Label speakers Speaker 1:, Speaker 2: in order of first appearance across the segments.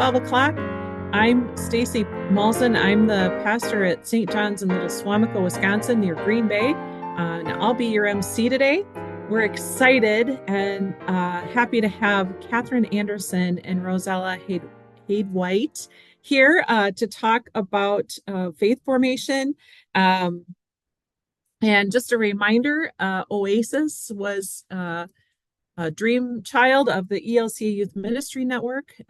Speaker 1: 12 o'clock. I'm Stacy Malson. I'm the pastor at St. John's in Little Swamico, Wisconsin, near Green Bay. And I'll be your MC today. We're excited and happy to have Catherine Anderson and Rozella Hayde-White here to talk about faith formation. And just a reminder, Oasis was a dream child of the ELCA Youth Ministry Network,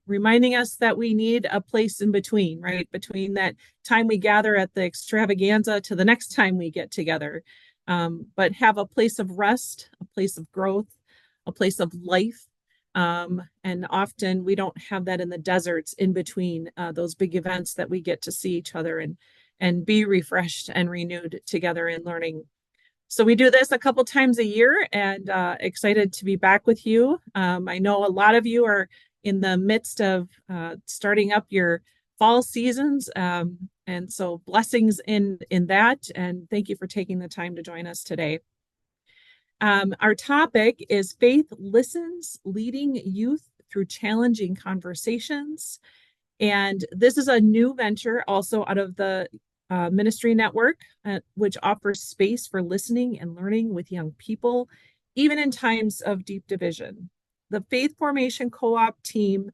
Speaker 1: reminding us that we need a place in between, right? Between that time we gather at the extravaganza to the next time we get together, but have a place of rest, a place of growth, a place of life. And often we don't have that in the deserts in between those big events that we get to see each other and be refreshed and renewed together in learning. So we do this a couple times a year, and excited to be back with you. I know a lot of you are in the midst of starting up your fall seasons, and so blessings in that, and thank you for taking the time to join us today. Our topic is Faith Listens, Leading Youth Through Challenging Conversations. And this is a new venture also out of the Ministry Network, which offers space for listening and learning with young people, even in times of deep division. The Faith Formation Co-op team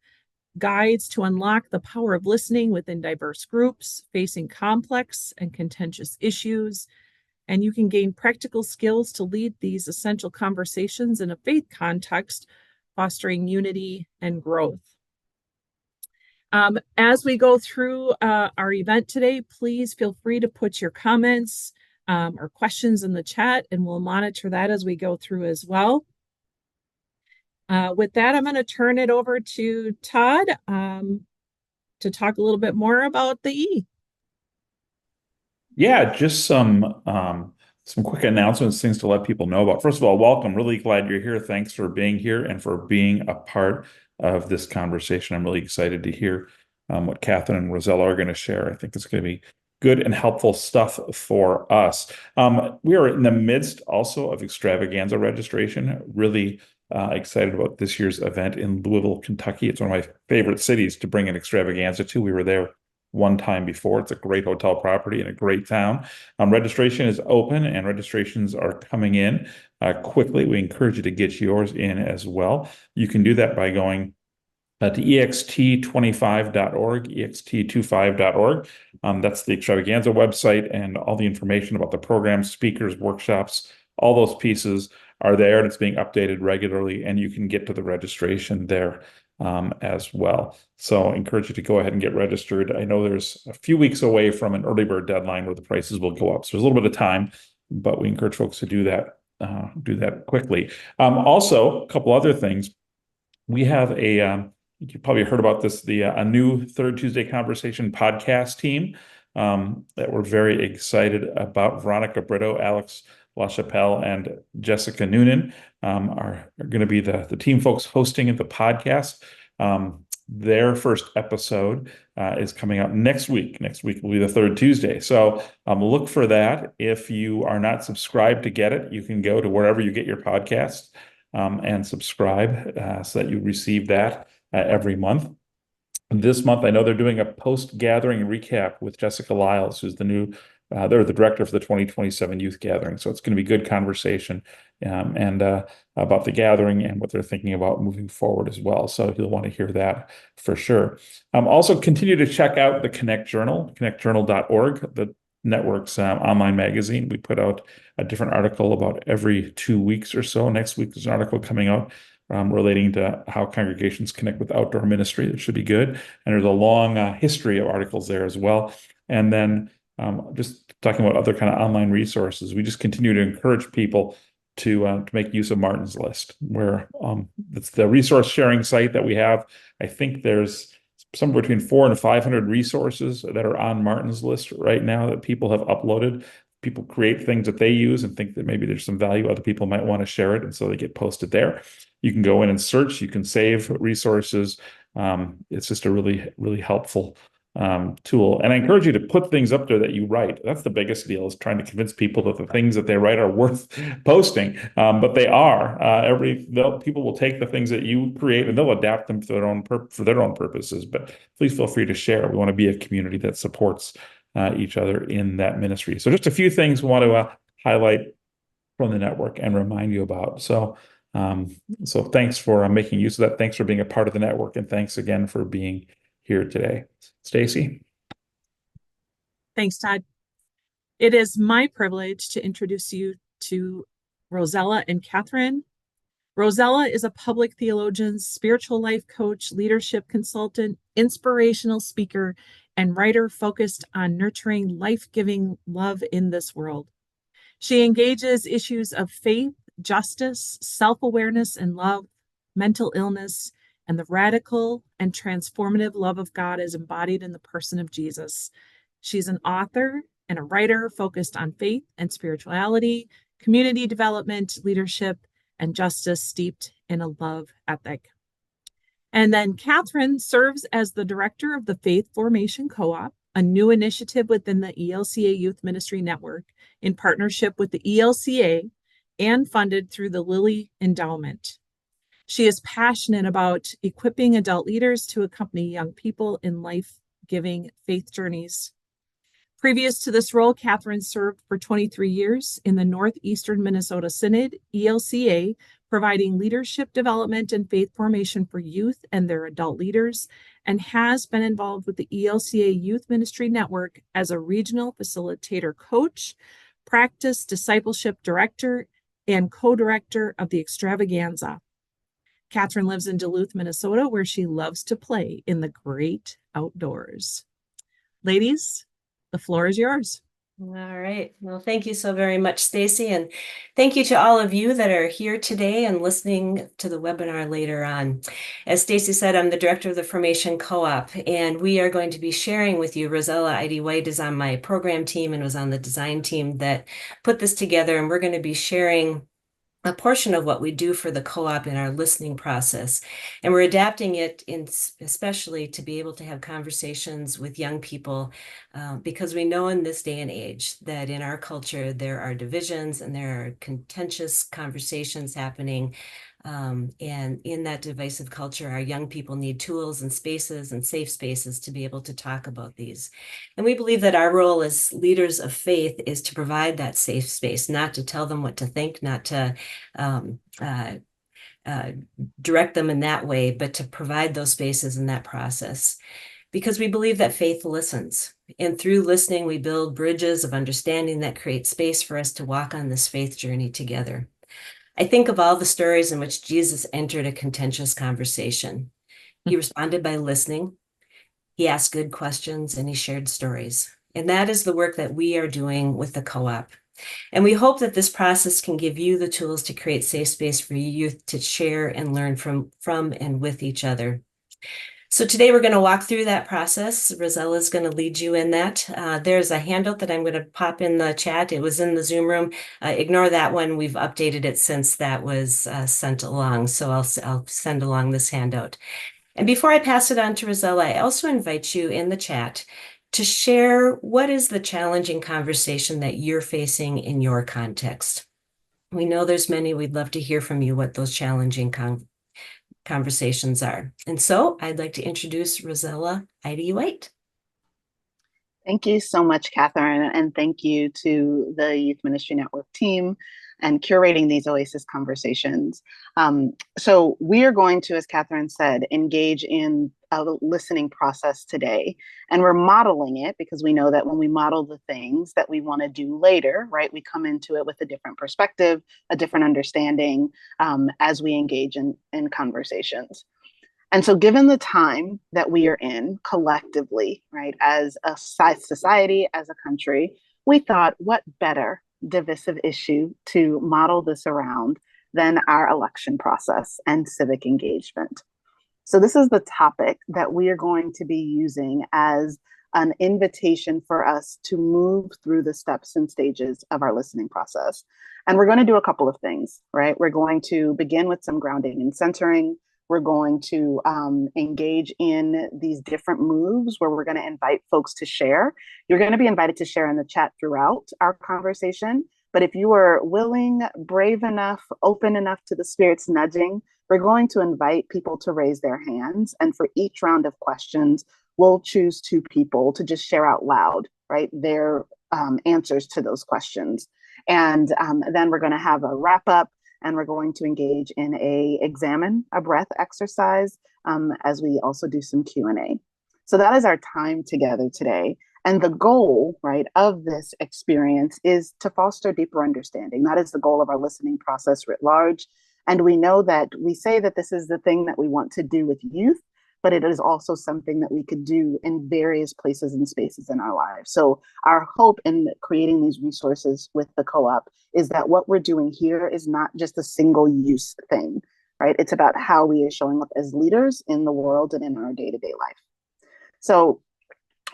Speaker 1: guides to unlock the power of listening within diverse groups facing complex and contentious issues. And you can gain practical skills to lead these essential conversations in a faith context, fostering unity and growth. As we go through our event today, please feel free to put your comments or questions in the chat, and we'll monitor that as we go through as well. With that, I'm going to turn it over to Todd to talk a little bit more about the E.
Speaker 2: Yeah, just some quick announcements, things to let people know about. First of all, welcome. Really glad you're here. Thanks for being here and for being a part of this conversation. I'm really excited to hear what Catherine and Rozella are going to share. I think it's going to be good and helpful stuff for us. We are in the midst also of extravaganza registration. Really excited about this year's event in Louisville, Kentucky. It's one of my favorite cities to bring an extravaganza to. We were there one time before. It's a great hotel property in a great town. Registration is open and registrations are coming in quickly. We encourage you to get yours in as well. You can do that by going to ext25.org, ext25.org. That's the extravaganza website, and all the information about the programs, speakers, workshops, all those pieces are there, and it's being updated regularly, and you can get to the registration there as well. So I encourage you to go ahead and get registered. I know there's a few weeks away from an early bird deadline where the prices will go up. So there's a little bit of time, but we encourage folks to do that quickly. Also, a couple other things. We have you probably heard about this, a new Third Tuesday Conversation podcast team that we're very excited about. Veronica Brito, Alex LaChapelle, and Jessica Noonan are going to be the team folks hosting the podcast. Their first episode is coming out next week. Next week will be the third Tuesday. So look for that. If you are not subscribed to get it, you can go to wherever you get your podcasts and subscribe so that you receive that every month. This month, I know they're doing a post-gathering recap with Jessica Lyles, who's they're the director for the 2027 Youth Gathering. So it's going to be good conversation and about the gathering and what they're thinking about moving forward as well. So you'll want to hear that for sure. Also, continue to check out the Connect Journal, connectjournal.org, the network's online magazine. We put out a different article about every 2 weeks or so. Next week, there's an article coming out relating to how congregations connect with outdoor ministry. That should be good. And there's a long history of articles there as well. And then just talking about other kind of online resources, we just continue to encourage people to make use of Martin's List, where it's the resource sharing site that we have. I think there's somewhere between 400 and 500 resources that are on Martin's List right now that people have uploaded. People create things that they use and think that maybe there's some value. Other people might want to share it, and so they get posted there. You can go in and search. You can save resources. It's just a really, really helpful tool. And I encourage you to put things up there that you write. That's the biggest deal, is trying to convince people that the things that they write are worth posting. But they are. People will take the things that you create and they'll adapt them for their own purposes. But please feel free to share. We want to be a community that supports each other in that ministry. So just a few things we want to highlight from the network and remind you about. So thanks for making use of that. Thanks for being a part of the network, and thanks again for being here today. Stacy?
Speaker 1: Thanks, Todd. It is my privilege to introduce you to Rozella and Catherine. Rozella is a public theologian, spiritual life coach, leadership consultant, inspirational speaker, and writer focused on nurturing life-giving love in this world. She engages issues of faith, justice, self-awareness and love, mental illness, and the radical and transformative love of God is embodied in the person of Jesus. She's an author and a writer focused on faith and spirituality, community development, leadership, and justice steeped in a love ethic. And then Catherine serves as the director of the Faith Formation Co-op, a new initiative within the ELCA Youth Ministry Network in partnership with the ELCA and funded through the Lilly Endowment. She is passionate about equipping adult leaders to accompany young people in life-giving faith journeys. Previous to this role, Catherine served for 23 years in the Northeastern Minnesota Synod, ELCA, providing leadership development and faith formation for youth and their adult leaders, and has been involved with the ELCA Youth Ministry Network as a regional facilitator coach, practice discipleship director, and co-director of the extravaganza. Catherine lives in Duluth, Minnesota, where she loves to play in the great outdoors. Ladies, the floor is yours.
Speaker 3: All right. Well, thank you so very much, Stacy, and thank you to all of you that are here today and listening to the webinar later on. As Stacy said, I'm the director of the Formation Co-op, and we are going to be sharing with you. Rozella ID White is on my program team and was on the design team that put this together, and we're going to be sharing a portion of what we do for the co-op in our listening process. And we're adapting it especially to be able to have conversations with young people because we know in this day and age that in our culture, there are divisions and there are contentious conversations happening. And in that divisive culture, our young people need tools and spaces and safe spaces to be able to talk about these. And we believe that our role as leaders of faith is to provide that safe space, not to tell them what to think, not to direct them in that way, but to provide those spaces in that process. Because we believe that faith listens. And through listening, we build bridges of understanding that create space for us to walk on this faith journey together. I think of all the stories in which Jesus entered a contentious conversation. He responded by listening, he asked good questions, and he shared stories. And that is the work that we are doing with the co-op. And we hope that this process can give you the tools to create safe space for youth to share and learn from and with each other. So today we're going to walk through that process. Rozella is going to lead you in that. There's a handout that I'm going to pop in the chat. It was in the Zoom room. Ignore that one. We've updated it since that was sent along. So I'll send along this handout. And before I pass it on to Rozella, I also invite you in the chat to share what is the challenging conversation that you're facing in your context. We know there's many. We'd love to hear from you what those challenging conversations are. And so I'd like to introduce Rozella ID White.
Speaker 4: Thank you so much, Catherine, and thank you to the Youth Ministry Network team and curating these Oasis conversations. So we are going to, as Catherine said, engage in a listening process today. And we're modeling it because we know that when we model the things that we want to do later, right, we come into it with a different perspective, a different understanding as we engage in conversations. And so given the time that we are in collectively, right, as a society, as a country, we thought, what better divisive issue to model this around than our election process and civic engagement. So this is the topic that we are going to be using as an invitation for us to move through the steps and stages of our listening process. And we're going to do a couple of things, right? We're going to begin with some grounding and centering. we're going to engage in these different moves where we're going to invite folks to share. You're going to be invited to share in the chat throughout our conversation. But if you are willing, brave enough, open enough to the Spirit's nudging, we're going to invite people to raise their hands. And for each round of questions, we'll choose 2 people to just share out loud, right, their answers to those questions. And then we're going to have a wrap up, and we're going to engage in a examine a breath exercise as we also do some Q&A. So that is our time together today. And the goal, right, of this experience is to foster deeper understanding. That is the goal of our listening process writ large. And we know that we say that this is the thing that we want to do with youth, but it is also something that we could do in various places and spaces in our lives. So our hope in creating these resources with the co-op is that what we're doing here is not just a single use thing, right? It's about how we are showing up as leaders in the world and in our day-to-day life. So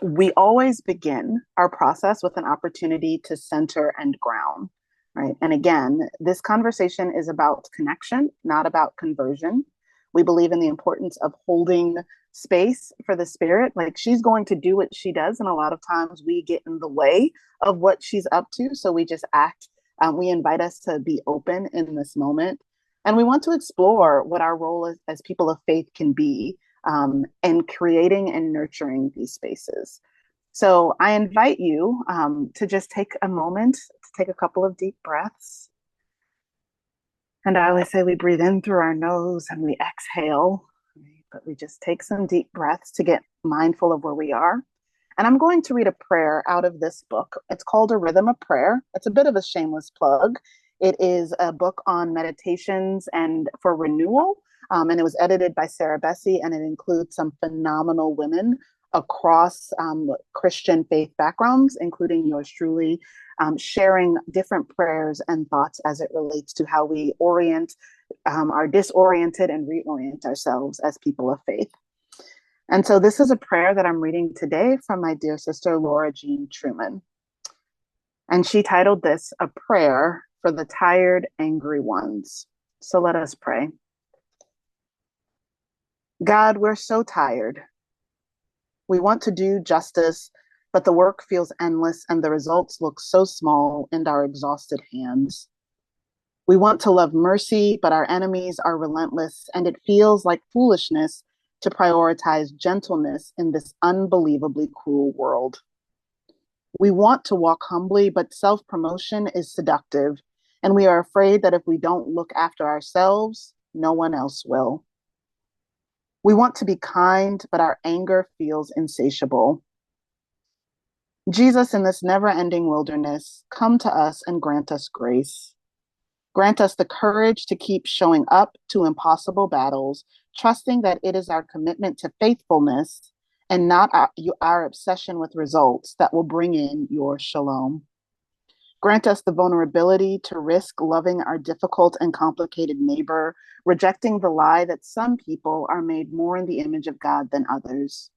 Speaker 4: we always begin our process with an opportunity to center and ground, right? And again, this conversation is about connection, not about conversion. We believe in the importance of holding space for the Spirit. Like, she's going to do what she does, and a lot of times we get in the way of what she's up to. So we just act. We invite us to be open in this moment. And we want to explore what our role as people of faith can be in creating and nurturing these spaces. So I invite you to just take a moment, to take a couple of deep breaths. And I always say we breathe in through our nose and we exhale, right? But we just take some deep breaths to get mindful of where we are. And I'm going to read a prayer out of this book. It's called A Rhythm of Prayer. It's a bit of a shameless plug. It is a book on meditations and for renewal. And it was edited by Sarah Bessey, and it includes some phenomenal women across Christian faith backgrounds, including yours truly, sharing different prayers and thoughts as it relates to how we are disoriented and reorient ourselves as people of faith. And so this is a prayer that I'm reading today from my dear sister, Laura Jean Truman. And she titled this, A Prayer for the Tired, Angry Ones. So let us pray. God, we're so tired. We want to do justice, but the work feels endless and the results look so small in our exhausted hands. We want to love mercy, but our enemies are relentless, and it feels like foolishness to prioritize gentleness in this unbelievably cruel world. We want to walk humbly, but self-promotion is seductive, and we are afraid that if we don't look after ourselves, no one else will. We want to be kind, but our anger feels insatiable. Jesus, in this never-ending wilderness, come to us and grant us grace. Grant us the courage to keep showing up to impossible battles, trusting that it is our commitment to faithfulness and not our obsession with results that will bring in your shalom. Grant us the vulnerability to risk loving our difficult and complicated neighbor, rejecting the lie that some people are made more in the image of God than others.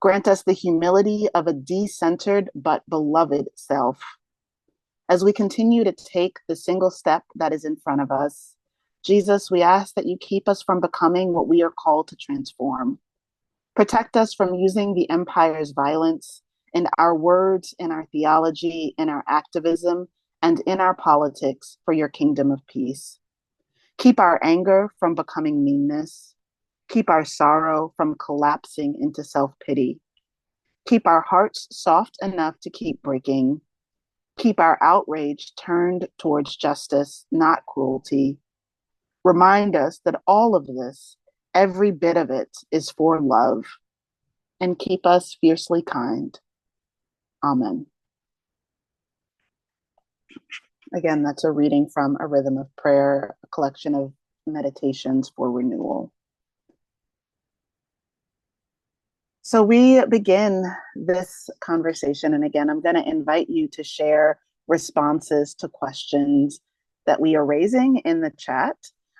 Speaker 4: Grant us the humility of a decentered but beloved self. As we continue to take the single step that is in front of us, Jesus, we ask that you keep us from becoming what we are called to transform. Protect us from using the empire's violence in our words, in our theology, in our activism, and in our politics for your kingdom of peace. Keep our anger from becoming meanness. Keep our sorrow from collapsing into self-pity. Keep our hearts soft enough to keep breaking. Keep our outrage turned towards justice, not cruelty. Remind us that all of this, every bit of it, is for love. And keep us fiercely kind. Amen. Again, that's a reading from A Rhythm of Prayer, a collection of meditations for renewal. So we begin this conversation, and again, I'm going to invite you to share responses to questions that we are raising in the chat.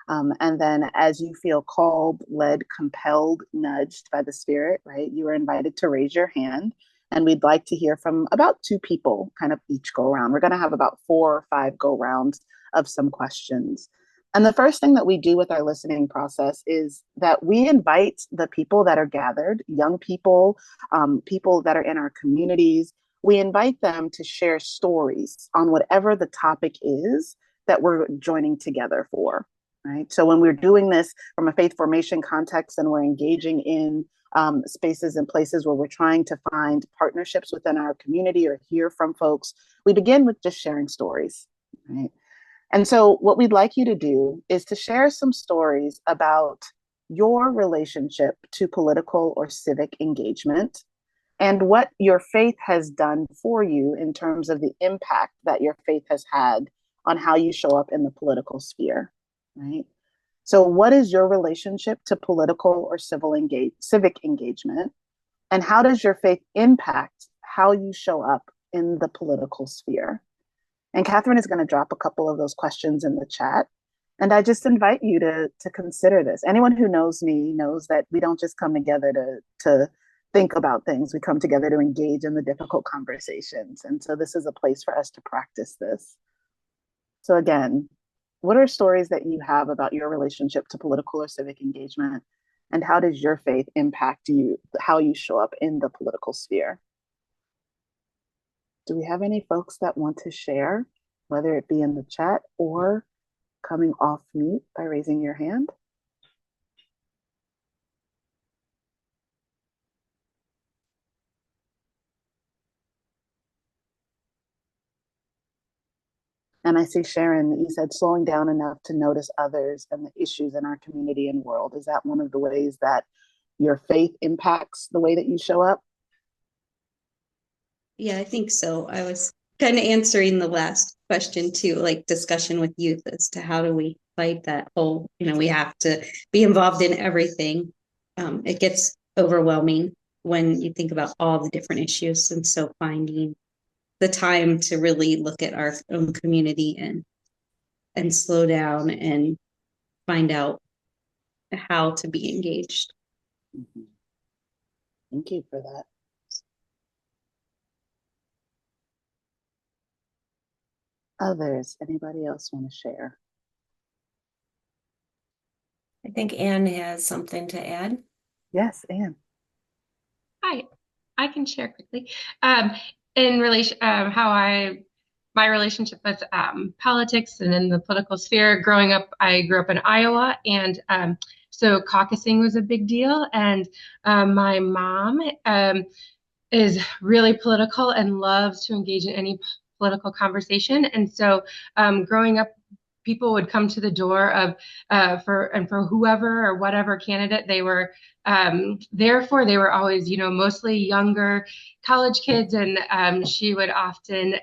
Speaker 4: And then as you feel called, led, compelled, nudged by the Spirit, right, you are invited to raise your hand. And we'd like to hear from about 2 people kind of each go around. We're going to have about 4 or 5 go rounds of some questions. And the first thing that we do with our listening process is that we invite the people that are gathered, young people, people that are in our communities, we invite them to share stories on whatever the topic is that we're joining together for, right? So when we're doing this from a faith formation context and we're engaging in spaces and places where we're trying to find partnerships within our community or hear from folks, we begin with just sharing stories, right? And so, what we'd like you to do is to share some stories about your relationship to political or civic engagement and what your faith has done for you in terms of the impact that your faith has had on how you show up in the political sphere, right? So, what is your relationship to political or civic engagement? And how does your faith impact how you show up in the political sphere? And Catherine is going to drop a couple of those questions in the chat. And I just invite you to consider this. Anyone who knows me knows that we don't just come together to think about things. We come together to engage in the difficult conversations. And so this is a place for us to practice this. So again, what are stories that you have about your relationship to political or civic engagement? And how does your faith impact you, how you show up in the political sphere? Do we have any folks that want to share, whether it be in the chat or coming off mute by raising your hand? And I see Sharon, you said slowing down enough to notice others and the issues in our community and world. Is that one of the ways that your faith impacts the way that you show up?
Speaker 5: Yeah, I think so. I was kind of answering the last question too, like discussion with youth as to how do we fight that whole, we have to be involved in everything. It gets overwhelming when you think about all the different issues. And so finding the time to really look at our own community and slow down and find out how to be engaged.
Speaker 4: Mm-hmm. Thank you for that. Others, anybody else want to share?
Speaker 3: I think Anne has something to add.
Speaker 4: Yes, Anne.
Speaker 6: Hi, I can share quickly. In relation, my relationship with politics and in the political sphere. Growing up, I grew up in Iowa, and so caucusing was a big deal. And my mom is really political and loves to engage in any political conversation. And so growing up, people would come to the door of for whoever or whatever candidate they were there for. They were always, mostly younger college kids, and she would often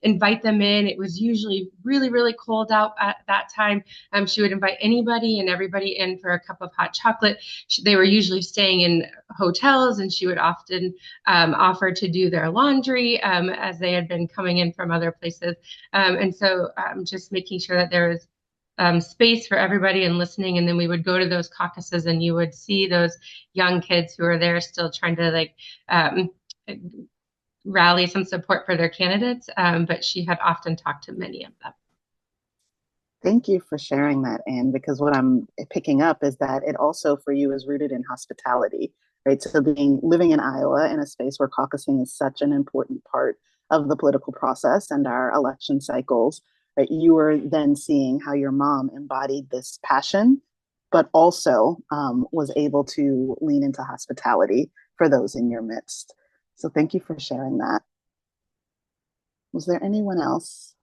Speaker 6: invite them in. It was usually really, really cold out at that time. She would invite anybody and everybody in for a cup of hot chocolate. They were usually staying in hotels, and she would often offer to do their laundry as they had been coming in from other places. And so just making sure that there was space for everybody and listening. And then we would go to those caucuses, and you would see those young kids who are there still trying to rally some support for their candidates. But she had often talked to many of them.
Speaker 4: Thank you for sharing that, Anne, because what I'm picking up is that it also for you is rooted in hospitality, right? So living in Iowa in a space where caucusing is such an important part of the political process and our election cycles, right? You were then seeing how your mom embodied this passion, but also was able to lean into hospitality for those in your midst. So thank you for sharing that. Was there anyone else?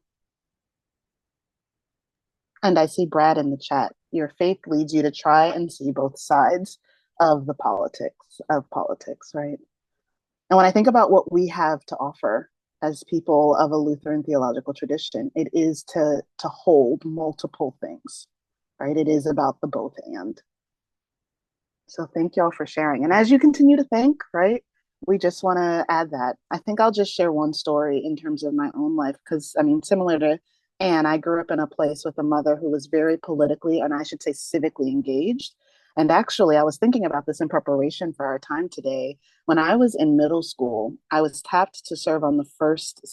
Speaker 4: And I see Brad in the chat. Your faith leads you to try and see both sides of the politics, right? And when I think about what we have to offer as people of a Lutheran theological tradition, it is to hold multiple things, right? It is about the both and. So thank y'all for sharing. And as you continue to think, right, we just want to add that. I think I'll just share one story in terms of my own life, because similar to Anne, I grew up in a place with a mother who was very politically, and I should say civically engaged. And actually, I was thinking about this in preparation for our time today. When I was in middle school, I was tapped to serve on the first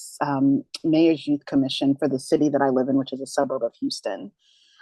Speaker 4: Mayor's Youth Commission for the city that I live in, which is a suburb of Houston.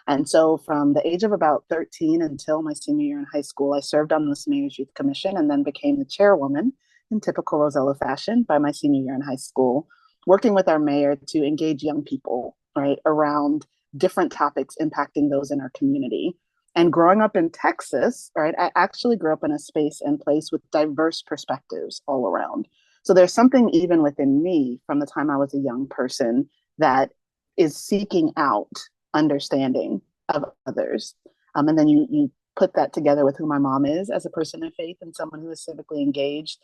Speaker 4: And so from the age of about 13 until my senior year in high school, I served on the Mayor's Youth Commission and then became the chairwoman in typical Rozella fashion by my senior year in high school, working with our mayor to engage young people, right, around different topics impacting those in our community. And growing up in Texas, right, I actually grew up in a space and place with diverse perspectives all around. So there's something even within me from the time I was a young person that is seeking out understanding of others. And then you put that together with who my mom is as a person of faith and someone who is civically engaged.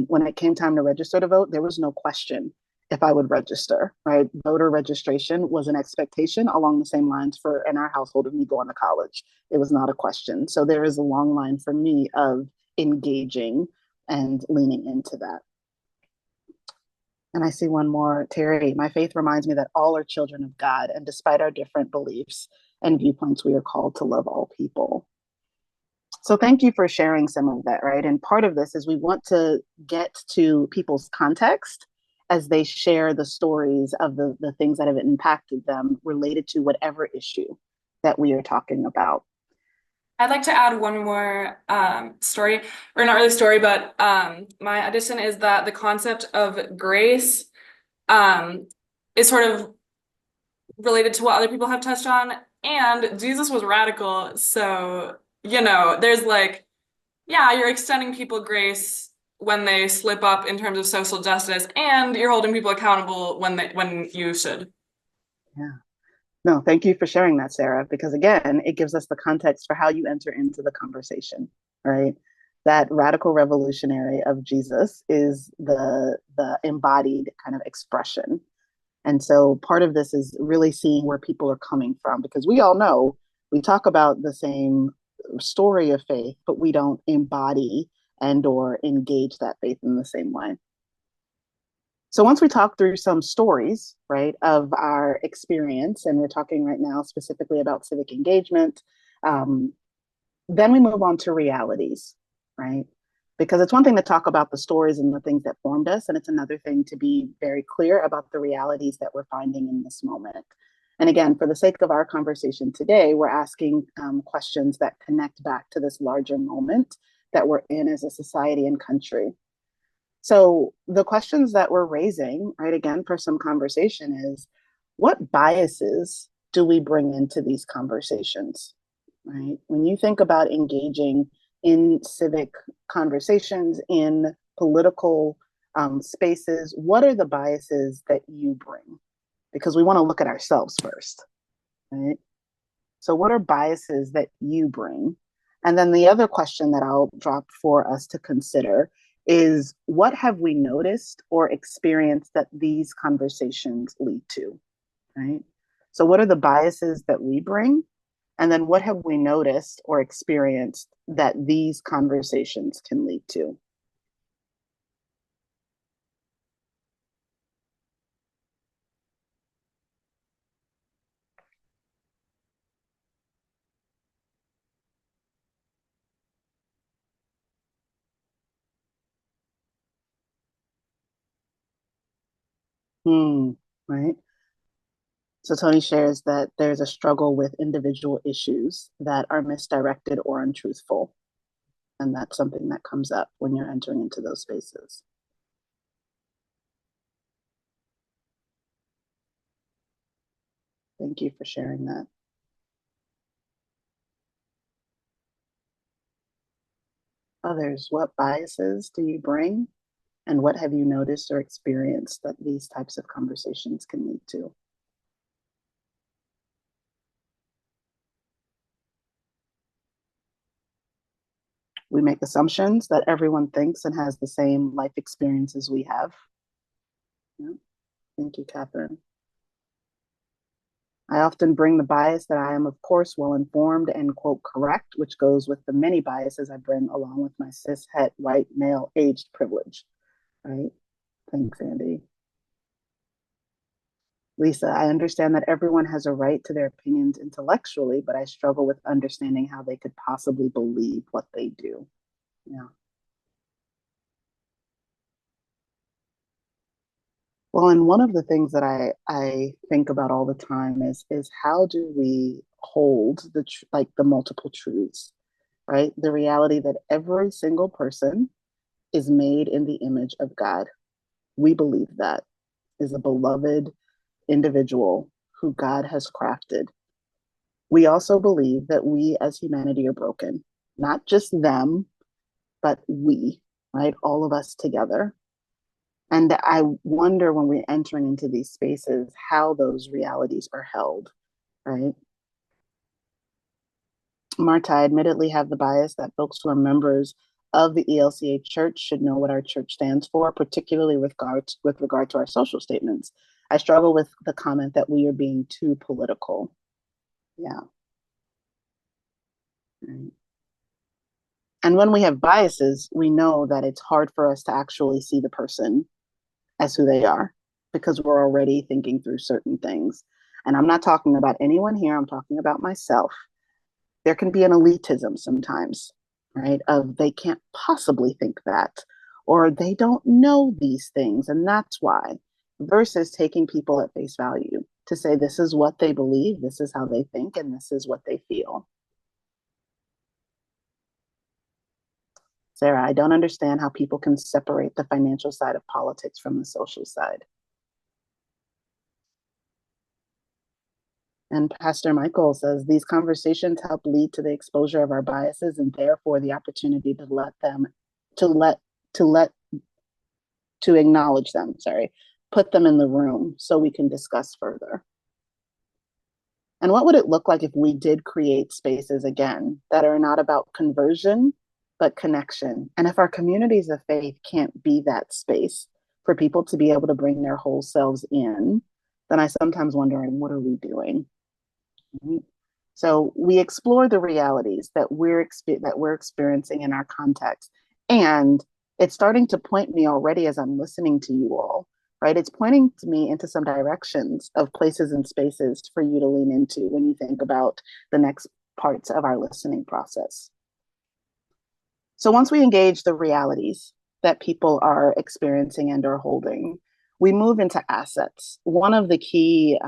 Speaker 4: When it came time to register to vote, there was no question if I would register, right? Voter registration was an expectation along the same lines for in our household of me going to college. It was not a question. So there is a long line for me of engaging and leaning into that. And I see one more, Terry. My faith reminds me that all are children of God, and despite our different beliefs and viewpoints, we are called to love all people. So thank you for sharing some of that, right? And part of this is we want to get to people's context as they share the stories of the things that have impacted them related to whatever issue that we are talking about.
Speaker 7: I'd like to add one more story, or not really story, but my addition is that the concept of grace is sort of related to what other people have touched on. And Jesus was radical. So, there's like, yeah, you're extending people grace when they slip up in terms of social justice, and you're holding people accountable when you should.
Speaker 4: Yeah. No, thank you for sharing that, Sarah, because again, it gives us the context for how you enter into the conversation, right? That radical revolutionary of Jesus is the embodied kind of expression. And so part of this is really seeing where people are coming from, because we all know we talk about the same story of faith, but we don't embody and or engage that faith in the same way. So once we talk through some stories, right, of our experience, and we're talking right now specifically about civic engagement, then we move on to realities, right? Because it's one thing to talk about the stories and the things that formed us, and it's another thing to be very clear about the realities that we're finding in this moment. And again, for the sake of our conversation today, we're asking questions that connect back to this larger moment that we're in as a society and country. So the questions that we're raising, right, again, for some conversation is, what biases do we bring into these conversations, right? When you think about engaging in civic conversations, in political spaces, what are the biases that you bring? Because we want to look at ourselves first, right? So what are biases that you bring? And then the other question that I'll drop for us to consider is, what have we noticed or experienced that these conversations lead to, right? So what are the biases that we bring? And then what have we noticed or experienced that these conversations can lead to? Right. So Tony shares that there's a struggle with individual issues that are misdirected or untruthful. And that's something that comes up when you're entering into those spaces. Thank you for sharing that. Others, what biases do you bring? And what have you noticed or experienced that these types of conversations can lead to? We make assumptions that everyone thinks and has the same life experience as we have. Yeah. Thank you, Catherine. I often bring the bias that I am, of course, well-informed and, quote, correct, which goes with the many biases I bring along with my cis, het, white, male, aged privilege, right? Thanks, Andy. Lisa, I understand that everyone has a right to their opinions intellectually, but I struggle with understanding how they could possibly believe what they do. Yeah. Well, and one of the things that I think about all the time is how do we hold like the multiple truths, right? The reality that every single person is made in the image of God. We believe that is a beloved individual who God has crafted. We also believe that we as humanity are broken, not just them, but we, right? All of us together. And I wonder when we're entering into these spaces, how those realities are held, right? Marta, I admittedly have the bias that folks who are members of the ELCA church should know what our church stands for, particularly with regard to our social statements. I struggle with the comment that we are being too political. Yeah. Right. And when we have biases, we know that it's hard for us to actually see the person as who they are because we're already thinking through certain things. And I'm not talking about anyone here, I'm talking about myself. There can be an elitism sometimes, right? Of they can't possibly think that, or they don't know these things, and that's why, versus taking people at face value to say this is what they believe, this is how they think, and this is what they feel. Sarah, I don't understand how people can separate the financial side of politics from the social side. And Pastor Michael says these conversations help lead to the exposure of our biases and therefore the opportunity to acknowledge them, put them in the room so we can discuss further. And what would it look like if we did create spaces again that are not about conversion, but connection? And if our communities of faith can't be that space for people to be able to bring their whole selves in, then I sometimes wonder, what are we doing? So we explore the realities that we're experiencing in our context. And it's starting to point me already as I'm listening to you all, right? It's pointing to me into some directions of places and spaces for you to lean into when you think about the next parts of our listening process. So once we engage the realities that people are experiencing and are holding, we move into assets. One of the key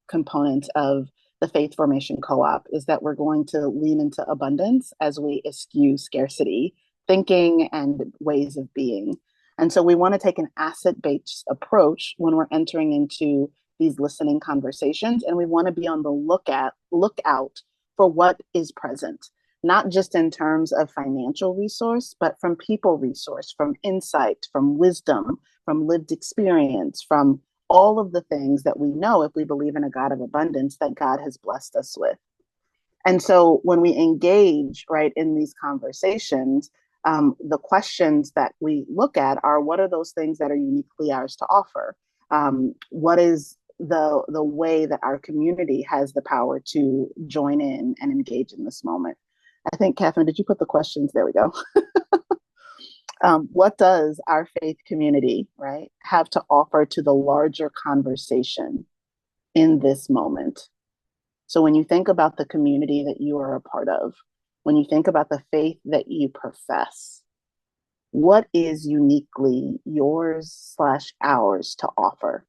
Speaker 4: components of the Faith Formation Co-op is that we're going to lean into abundance as we eschew scarcity thinking and ways of being. And so we want to take an asset-based approach when we're entering into these listening conversations, and we want to be on the lookout for what is present, not just in terms of financial resource, but from people resource, from insight, from wisdom, from lived experience, from all of the things that we know, if we believe in a God of abundance, that God has blessed us with. And so when we engage, right, in these conversations, the questions that we look at are, what are those things that are uniquely ours to offer? What is the way that our community has the power to join in and engage in this moment? I think, Catherine, did you put the questions? There we go. What does our faith community, right, have to offer to the larger conversation in this moment? So when you think about the community that you are a part of, when you think about the faith that you profess, what is uniquely yours/ours to offer?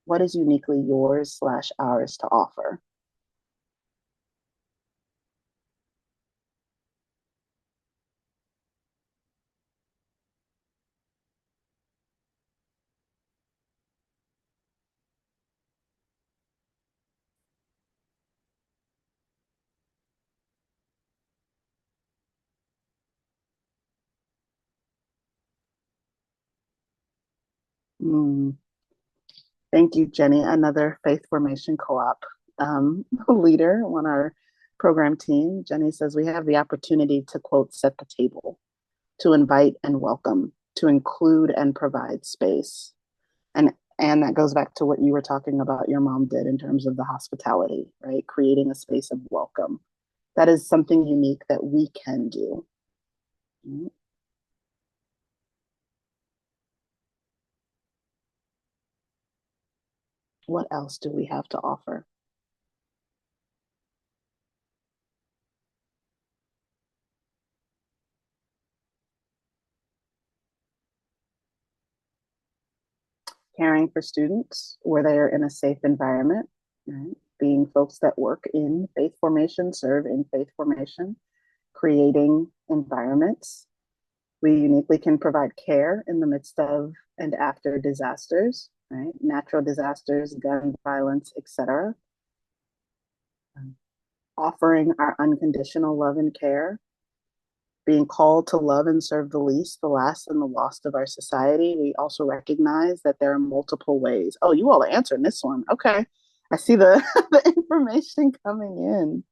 Speaker 4: What is uniquely yours/ours to offer? Thank you, Jenny, another Faith Formation Co-op leader on our program team. Jenny says, we have the opportunity to, quote, set the table, to invite and welcome, to include and provide space. And that goes back to what you were talking about your mom did in terms of the hospitality, right? Creating a space of welcome. That is something unique that we can do. What else do we have to offer? caring for students where they are in a safe environment, right? Being folks that work in faith formation, serve in faith formation, creating environments. We uniquely can provide care in the midst of and after disasters, right? Natural disasters, gun violence, etc. Offering our unconditional love and care, being called to love and serve the least, the last, and the lost of our society. We also recognize that there are multiple ways. Oh, you all are answering this one. Okay. I see the, the information coming in.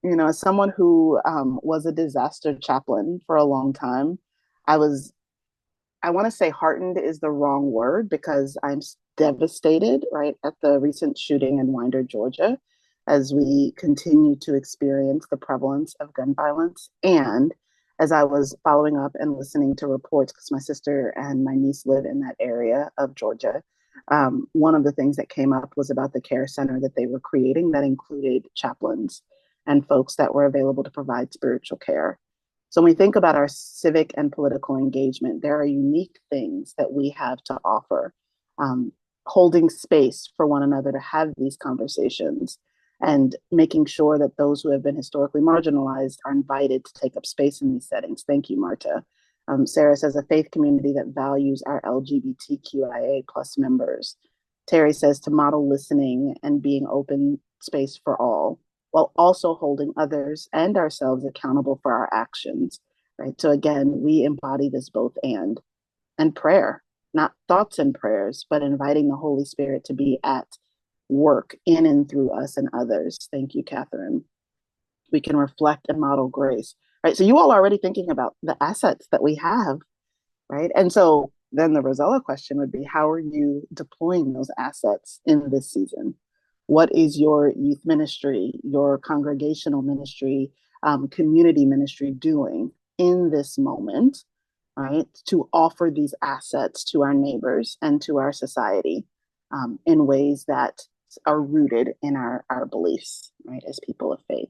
Speaker 4: You know, as someone who was a disaster chaplain for a long time, I want to say heartened is the wrong word because I'm devastated, right, at the recent shooting in Winder, Georgia, as we continue to experience the prevalence of gun violence. And as I was following up and listening to reports, because my sister and my niece live in that area of Georgia, one of the things that came up was about the care center that they were creating that included chaplains and folks that were available to provide spiritual care. So when we think about our civic and political engagement, there are unique things that we have to offer, holding space for one another to have these conversations and making sure that those who have been historically marginalized are invited to take up space in these settings. Thank you, Marta. Sarah says a faith community that values our LGBTQIA plus members. Terry says to model listening and being open space for all, while also holding others and ourselves accountable for our actions, right? So again, we embody this both and prayer, not thoughts and prayers, but inviting the Holy Spirit to be at work in and through us and others. Thank you, Catherine. We can reflect and model grace, right? So you all are already thinking about the assets that we have, right? And so then the Rozella question would be, how are you deploying those assets in this season? What is your youth ministry, your congregational ministry, community ministry doing in this moment, right, to offer these assets to our neighbors and to our society in ways that are rooted in our beliefs, right, as people of faith?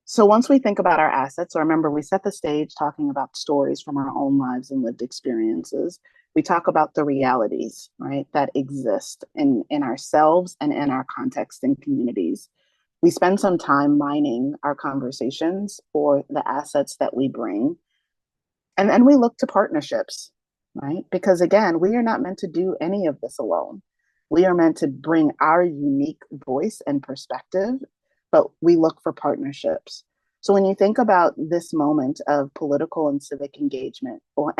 Speaker 4: So once we think about our assets, so remember, we set the stage talking about stories from our own lives and lived experiences. We talk about the realities, right, that exist in ourselves and in our context and communities. We spend some time mining our conversations for the assets that we bring. And then we look to partnerships, right? Because again, we are not meant to do any of this alone. We are meant to bring our unique voice and perspective, but we look for partnerships. So when you think about this moment of political and civic engagement or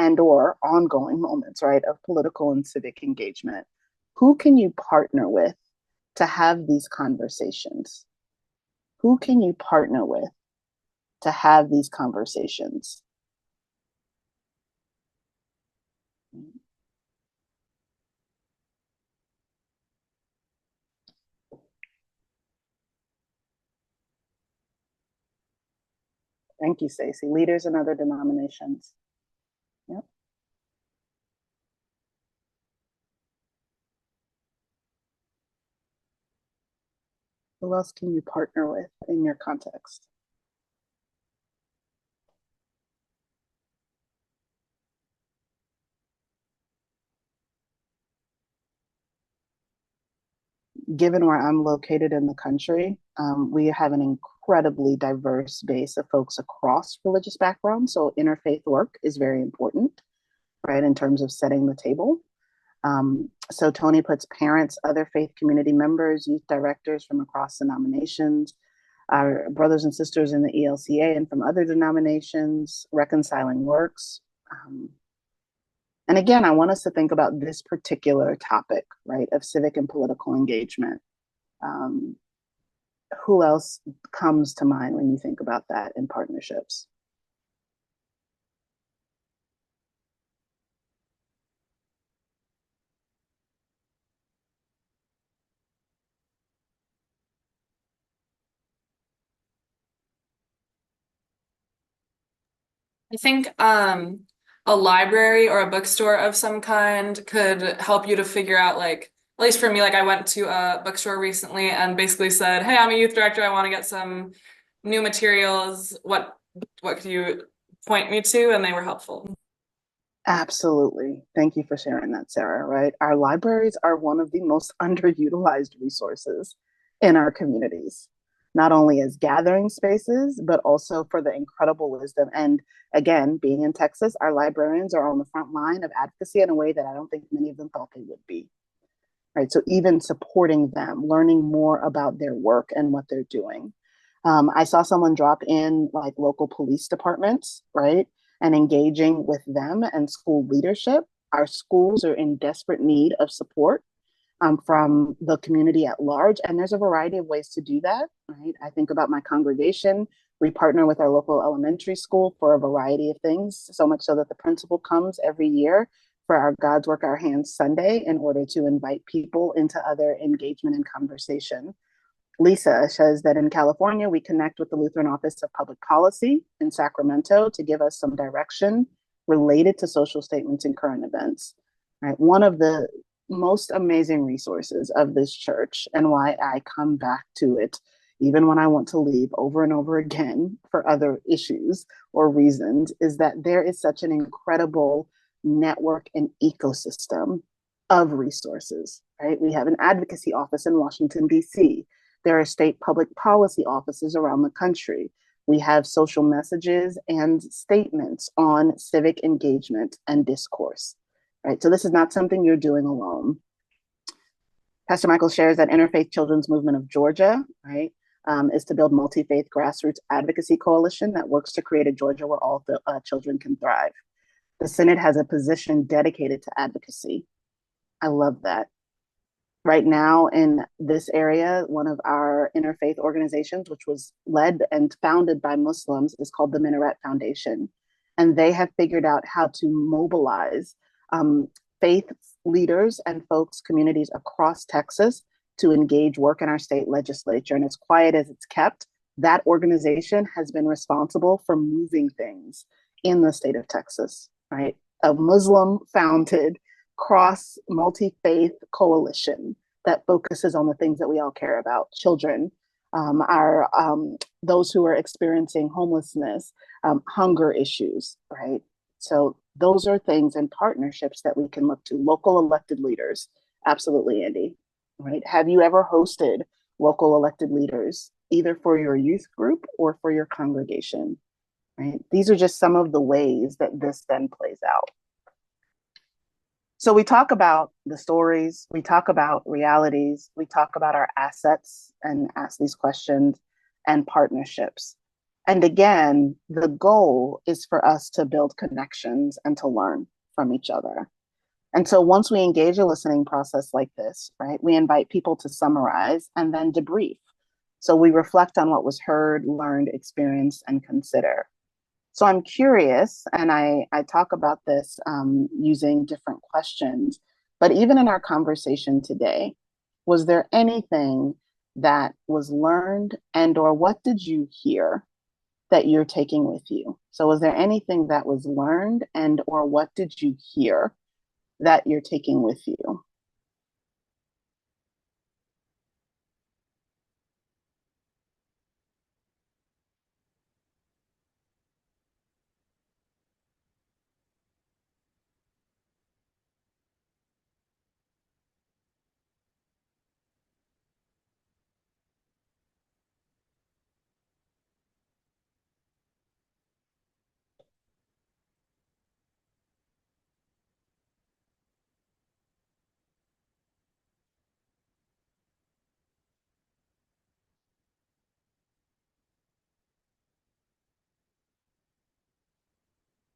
Speaker 4: ongoing moments, right, of political and civic engagement, who can you partner with to have these conversations? Who can you partner with to have these conversations? Thank you, Stacey. Leaders in other denominations. Yep. Who else can you partner with in your context? Given where I'm located in the country, we have an incredibly diverse base of folks across religious backgrounds. So interfaith work is very important, right, in terms of setting the table. So Tony puts parents, other faith community members, youth directors from across denominations, our brothers and sisters in the ELCA and from other denominations, reconciling works. And again, I want us to think about this particular topic, right, of civic and political engagement. Who else comes to mind when you think about that in partnerships?
Speaker 7: I think a library or a bookstore of some kind could help you to figure out, like, at least for me, like I went to a bookstore recently and basically said, hey, I'm a youth director. I want to get some new materials. What could you point me to? And they were helpful.
Speaker 4: Absolutely. Thank you for sharing that, Sarah, right? Our libraries are one of the most underutilized resources in our communities, not only as gathering spaces, but also for the incredible wisdom. And again, being in Texas, our librarians are on the front line of advocacy in a way that I don't think many of them thought they would be, right? So even supporting them, learning more about their work and what they're doing. I saw someone drop in like local police departments, right? And engaging with them and school leadership. Our schools are in desperate need of support from the community at large. And there's a variety of ways to do that, right? I think about my congregation. We partner with our local elementary school for a variety of things, so much so that the principal comes every year for our God's Work Our Hands Sunday in order to invite people into other engagement and conversation. Lisa says that in California, we connect with the Lutheran Office of Public Policy in Sacramento to give us some direction related to social statements and current events. Right? One of the most amazing resources of this church, and why I come back to it even when I want to leave over and over again for other issues or reasons, is that there is such an incredible network and ecosystem of resources. Right? We have an advocacy office in Washington, D.C. There are state public policy offices around the country. We have social messages and statements on civic engagement and discourse, right? So this is not something you're doing alone. Pastor Michael shares that Interfaith Children's Movement of Georgia, right, is to build multi-faith grassroots advocacy coalition that works to create a Georgia where all children can thrive. The Synod has a position dedicated to advocacy. I love that. Right now in this area, one of our interfaith organizations, which was led and founded by Muslims, is called the Minaret Foundation. And they have figured out how to mobilize faith leaders and folks, communities across Texas to engage work in our state legislature. And as quiet as it's kept, that organization has been responsible for moving things in the state of Texas, right? A Muslim founded cross multi-faith coalition that focuses on the things that we all care about: children, those who are experiencing homelessness, hunger issues, right? So those are things and partnerships that we can look to. Local elected leaders, absolutely, Andy, right? Have you ever hosted local elected leaders, either for your youth group or for your congregation, right? These are just some of the ways that this then plays out. So we talk about the stories, we talk about realities, we talk about our assets and ask these questions and partnerships. And again, the goal is for us to build connections and to learn from each other. And so once we engage a listening process like this, right, we invite people to summarize and then debrief. So we reflect on what was heard, learned, experienced, and consider. So I'm curious, and I talk about this using different questions, but even in our conversation today, was there anything that was learned and or what did you hear that you're taking with you? So was there anything that was learned and or what did you hear that you're taking with you?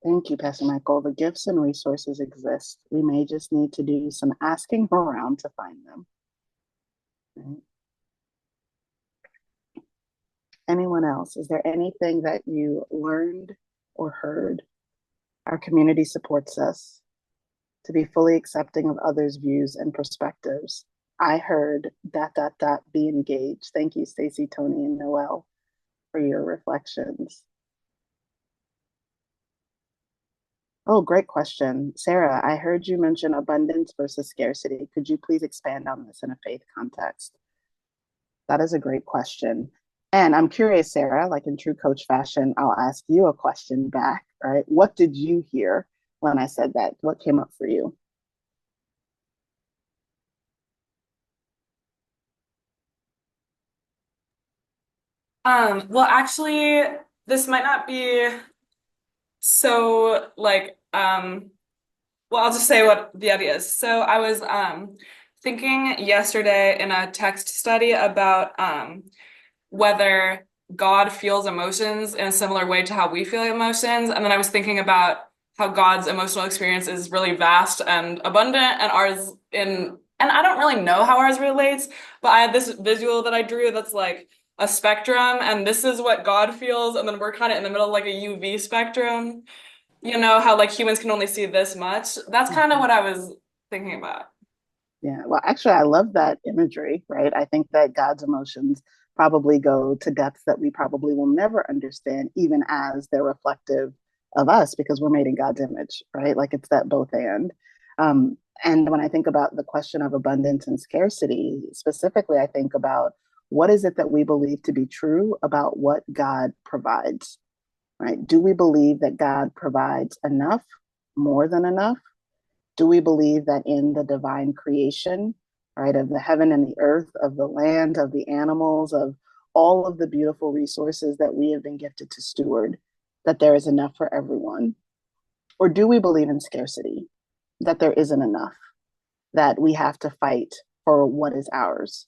Speaker 4: Thank you, Pastor Michael. The gifts and resources exist. We may just need to do some asking around to find them. Right? Anyone else? Is there anything that you learned or heard? Our community supports us to be fully accepting of others' views and perspectives. I heard ... be engaged. Thank you, Stacy, Tony, and Noel, for your reflections. Oh, great question. Sarah, I heard you mention abundance versus scarcity. Could you please expand on this in a faith context? That is a great question. And I'm curious, Sarah, like in true coach fashion, I'll ask you a question back, right? What did you hear when I said that? What came up for you?
Speaker 7: Well, actually, this might not be so like well, I'll just say what the idea is. So I was thinking yesterday in a text study about whether God feels emotions in a similar way to how we feel emotions. And then I was thinking about how God's emotional experience is really vast and abundant, and ours and I don't really know how ours relates, but I had this visual that I drew that's like a spectrum, and this is what God feels, and then we're kind of in the middle, like a UV spectrum. You know how like humans can only see this much? That's kind of what I was thinking about.
Speaker 4: Yeah, well, actually, I love that imagery, right? I think that God's emotions probably go to depths that we probably will never understand, even as they're reflective of us, because we're made in God's image, right? Like it's that both and when I think about the question of abundance and scarcity, specifically, I think about what is it that we believe to be true about what God provides, right? Do we believe that God provides enough, more than enough? Do we believe that in the divine creation, right, of the heaven and the earth, of the land, of the animals, of all of the beautiful resources that we have been gifted to steward, that there is enough for everyone? Or do we believe in scarcity, that there isn't enough, that we have to fight for what is ours,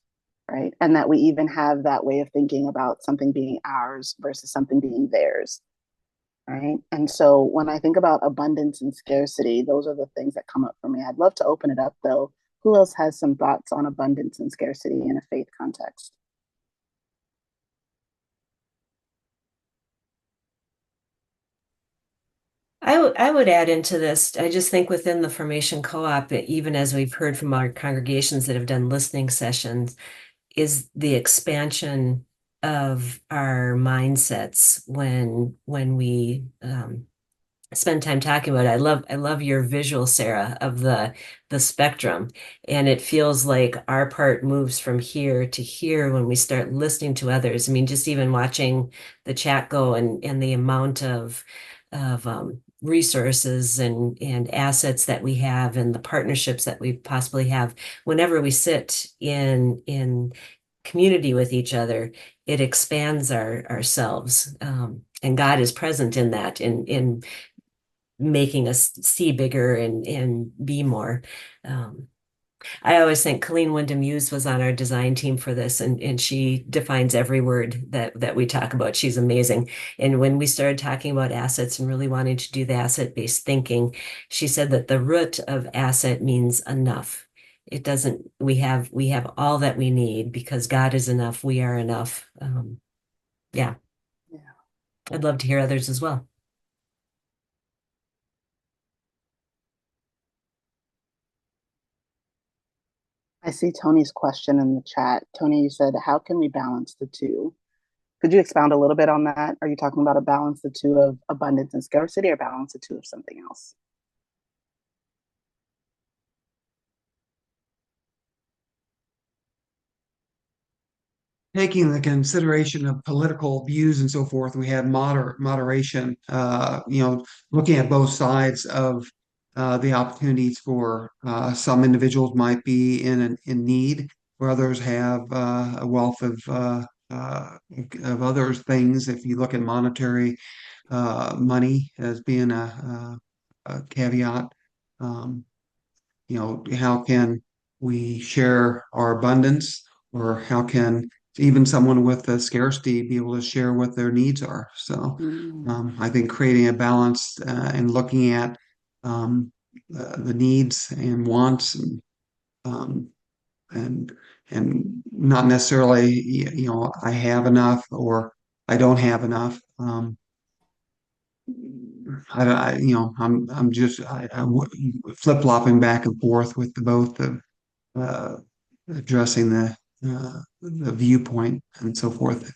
Speaker 4: right? And that we even have that way of thinking about something being ours versus something being theirs, right? And so when I think about abundance and scarcity, those are the things that come up for me. I'd love to open it up though. Who else has some thoughts on abundance and scarcity in a faith context?
Speaker 3: I would add into this, I just think within the Formation Co-op, even as we've heard from our congregations that have done listening sessions, is the expansion of our mindsets when we spend time talking about it. I love your visual, Sarah, of the spectrum. And it feels like our part moves from here to here when we start listening to others. I mean, just even watching the chat go and the amount of resources and assets that we have and the partnerships that we possibly have whenever we sit in community with each other, it expands ourselves. And God is present in that, in making us see bigger and be more. I always think Colleen Wyndham Hughes was on our design team for this, and she defines every word that we talk about. She's amazing. And when we started talking about assets and really wanting to do the asset-based thinking, she said that the root of asset means enough. It doesn't, we have all that we need because God is enough, we are enough. Yeah.
Speaker 4: Yeah.
Speaker 3: I'd love to hear others as well.
Speaker 4: I see Tony's question in the chat. Tony, you said, how can we balance the two? Could you expound a little bit on that? Are you talking about a balance the two of abundance and scarcity or balance the two of something else?
Speaker 8: Taking the consideration of political views and so forth, we had moderation, looking at both sides of the opportunities for some individuals might be in need, where others have a wealth of other things. If you look at monetary money as being a caveat, um, how can we share our abundance, or how can even someone with a scarcity be able to share what their needs are? So I think creating a balance and looking at the needs and wants um, and and not necessarily I have enough or I don't have enough. I'm just flip-flopping back and forth with the both of uh, addressing the viewpoint and so forth.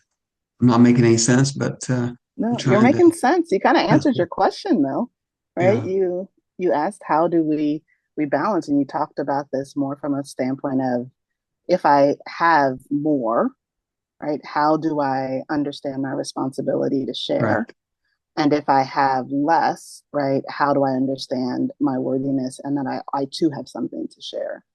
Speaker 8: I'm not making any sense, but I'm
Speaker 4: No, you're
Speaker 8: trying to.
Speaker 4: making sense. You kind of answered your question though, right?
Speaker 8: Yeah,
Speaker 4: You asked how do we balance, and you talked about this more from a standpoint of if I have more, right? How do I understand my responsibility to share?
Speaker 8: correct.
Speaker 4: And if I have less, right, how do I understand my worthiness and that I too have something to share?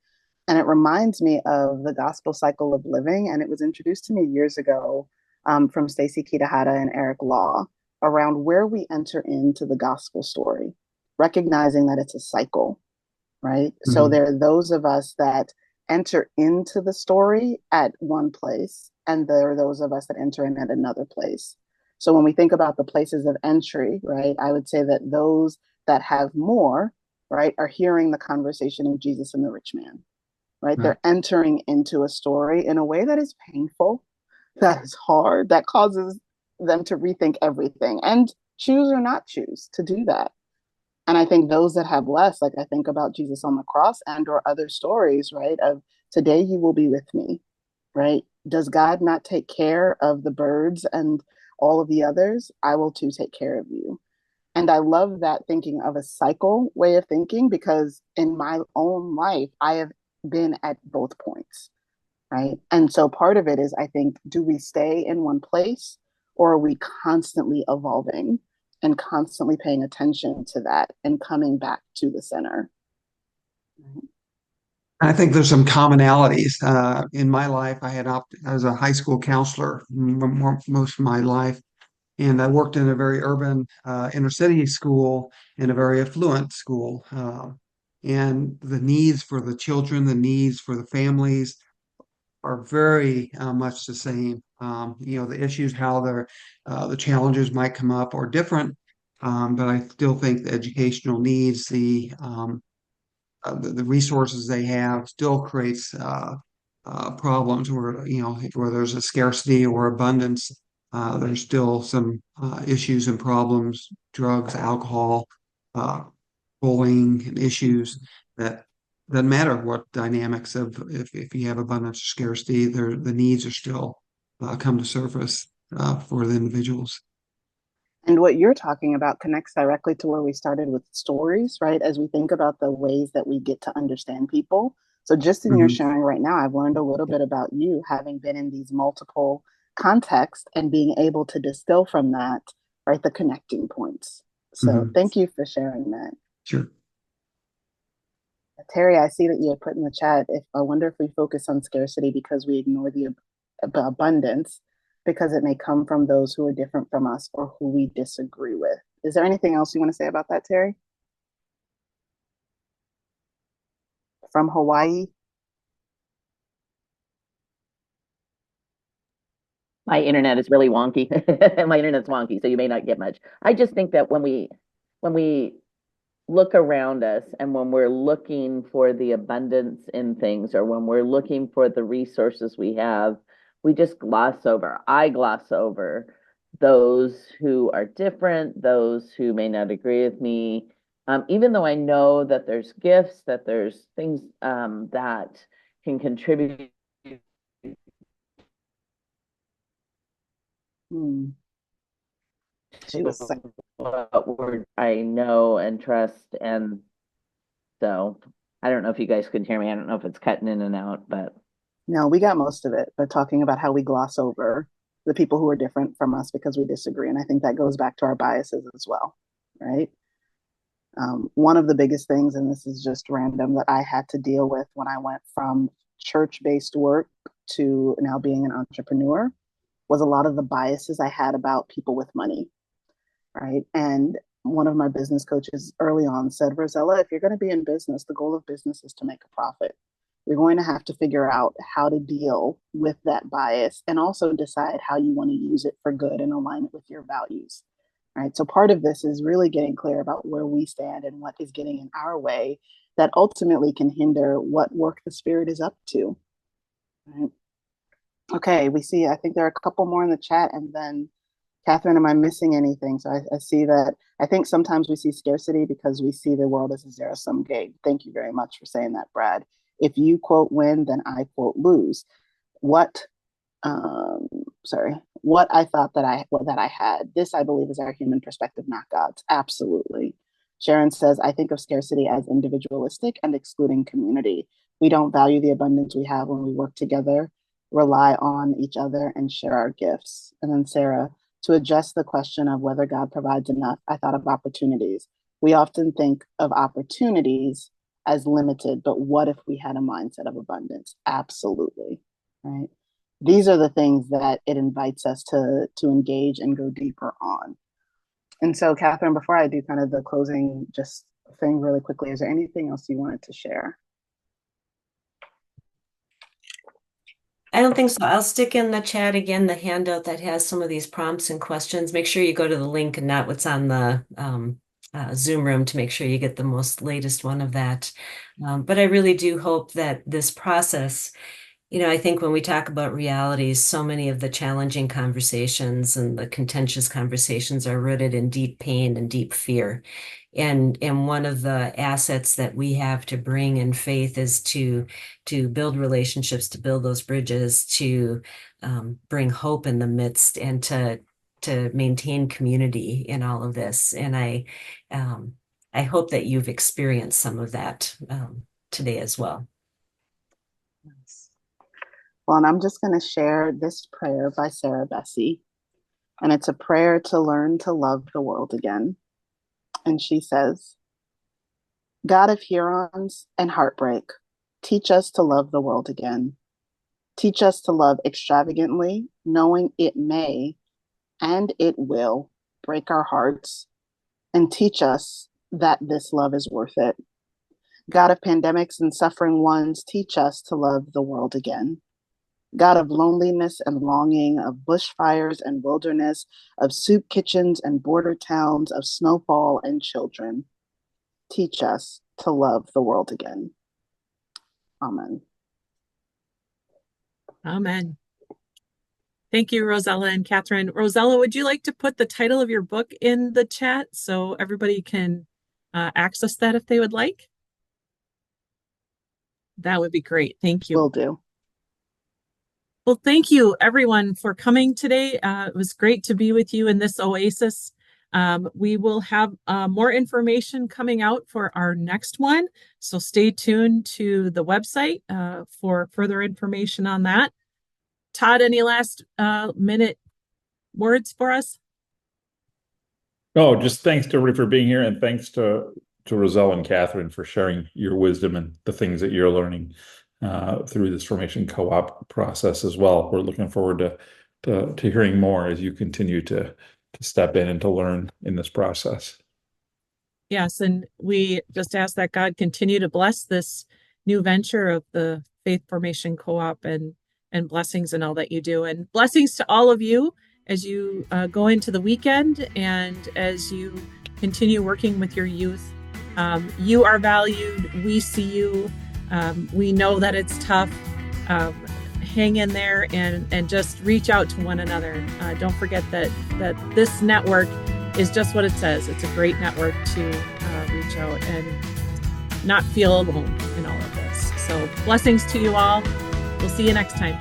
Speaker 4: And it reminds me of the gospel cycle of living. And it was introduced to me years ago from Stacy Kitahara and Eric Law around where we enter into the gospel story, recognizing that it's a cycle, right? So there are those of us that enter into the story at one place, and there are those of us that enter in at another place. So when we think about the places of entry, right, I would say that those that have more, right, are hearing the conversation of Jesus and the rich man, right? They're entering into a story in a way that is painful, that is hard, that causes them to rethink everything and choose or not choose to do that. And I think those that have less, like I think about Jesus on the cross and or other stories, right, of today you will be with me, right? Does God not take care of the birds and all of the others? I will too take care of you. And I love that thinking of a cycle way of thinking, because in my own life, I have been at both points, right? And so part of it is, I think, do we stay in one place, or are we constantly evolving and constantly paying attention to that and coming back to the center?
Speaker 8: I think there's some commonalities. In my life, I was a high school counselor most of my life, and I worked in a very urban inner city school, in a very affluent school. And the needs for the children, the needs for the families are very much the same. The issues, how the challenges might come up are different, but I still think the educational needs, the resources they have still creates problems where there's a scarcity or abundance. There's still some issues and problems, drugs, alcohol, uh, bullying, and issues that doesn't matter what dynamics of if you have abundance or scarcity, the needs are still come to surface for the individuals.
Speaker 4: And what you're talking about connects directly to where we started with stories, right? As we think about the ways that we get to understand people. So, just in your sharing right now, I've learned a little bit about you having been in these multiple contexts and being able to distill from that, right, the connecting points. So, thank you for sharing that.
Speaker 8: Sure.
Speaker 4: Terry, I see that you had put in the chat, if I wonder if we focus on scarcity because we ignore the abundance, because it may come from those who are different from us or who we disagree with. Is there anything else you want to say about that, Terry? From Hawaii?
Speaker 9: My internet is really wonky. My internet's wonky, so you may not get much. I just think that when we look around us and when we're looking for the abundance in things, or when we're looking for the resources we have, we just I gloss over those who are different, those who may not agree with me, even though I know that there's gifts, that there's things that can contribute
Speaker 4: She was like,
Speaker 9: what I know and trust. And so I don't know if you guys can hear me. I don't know if it's cutting in and out, but
Speaker 4: no, we got most of it, but talking about how we gloss over the people who are different from us because we disagree. And I think that goes back to our biases as well, right? One of the biggest things, and this is just random, that I had to deal with when I went from church-based work to now being an entrepreneur was a lot of the biases I had about people with money, right? And one of my business coaches early on said, Rozella, if you're going to be in business, the goal of business is to make a profit. You're going to have to figure out how to deal with that bias and also decide how you want to use it for good and align it with your values. Right. So part of this is really getting clear about where we stand and what is getting in our way that ultimately can hinder what work the Spirit is up to. Right. Okay, we see, I think there are a couple more in the chat, and then Catherine, am I missing anything? So I see that, I think sometimes we see scarcity because we see the world as a zero-sum game. Thank you very much for saying that, Brad. If you quote win, then I quote lose. What I thought that I had. This, I believe, is our human perspective, not God's. Absolutely. Sharon says, I think of scarcity as individualistic and excluding community. We don't value the abundance we have when we work together, rely on each other, and share our gifts. And then Sarah, To address the question of whether God provides enough, I thought of opportunities. We often think of opportunities as limited, but what if we had a mindset of abundance? Absolutely, right? These are the things that it invites us to engage and go deeper on. And so, Catherine, before I do kind of the closing just thing really quickly, is there anything else you wanted to share?
Speaker 3: I don't think so. I'll stick in the chat again, the handout that has some of these prompts and questions. Make sure you go to the link and not what's on the Zoom room to make sure you get the most latest one of that. But I really do hope that this process, I think when we talk about realities, so many of the challenging conversations and the contentious conversations are rooted in deep pain and deep fear. And one of the assets that we have to bring in faith is to build relationships, to build those bridges, to bring hope in the midst, and to maintain community in all of this. And I hope that you've experienced some of that today as well.
Speaker 4: Well, and I'm just going to share this prayer by Sarah Bessey, and it's a prayer to learn to love the world again. And she says, God of Hurons and heartbreak, teach us to love the world again. Teach us to love extravagantly, knowing it may and it will break our hearts, and teach us that this love is worth it. God of pandemics and suffering ones, teach us to love the world again. God of loneliness and longing, of bushfires and wilderness, of soup kitchens and border towns, of snowfall and children, teach us to love the world again. Amen.
Speaker 1: Amen. Thank you, Rozella and Catherine. Rozella, would you like to put the title of your book in the chat so everybody can access that if they would like? That would be great. Thank you.
Speaker 4: Will do.
Speaker 1: Well, thank you, everyone, for coming today. It was great to be with you in this Oasis. We will have more information coming out for our next one, so stay tuned to the website for further information on that. Todd, any last minute words for us?
Speaker 2: Oh, just thanks to everybody for being here, and thanks to Rozella and Catherine for sharing your wisdom and the things that you're learning through this formation co-op process as well. We're looking forward to hearing more as you continue to step in and to learn in this process.
Speaker 1: Yes, and we just ask that God continue to bless this new venture of the Faith Formation Co-op and blessings in all that you do, and blessings to all of you as you go into the weekend and as you continue working with your youth. You are valued. We see you. We know that it's tough. Hang in there and just reach out to one another. Don't forget that this network is just what it says. It's a great network to reach out and not feel alone in all of this. So blessings to you all. We'll see you next time.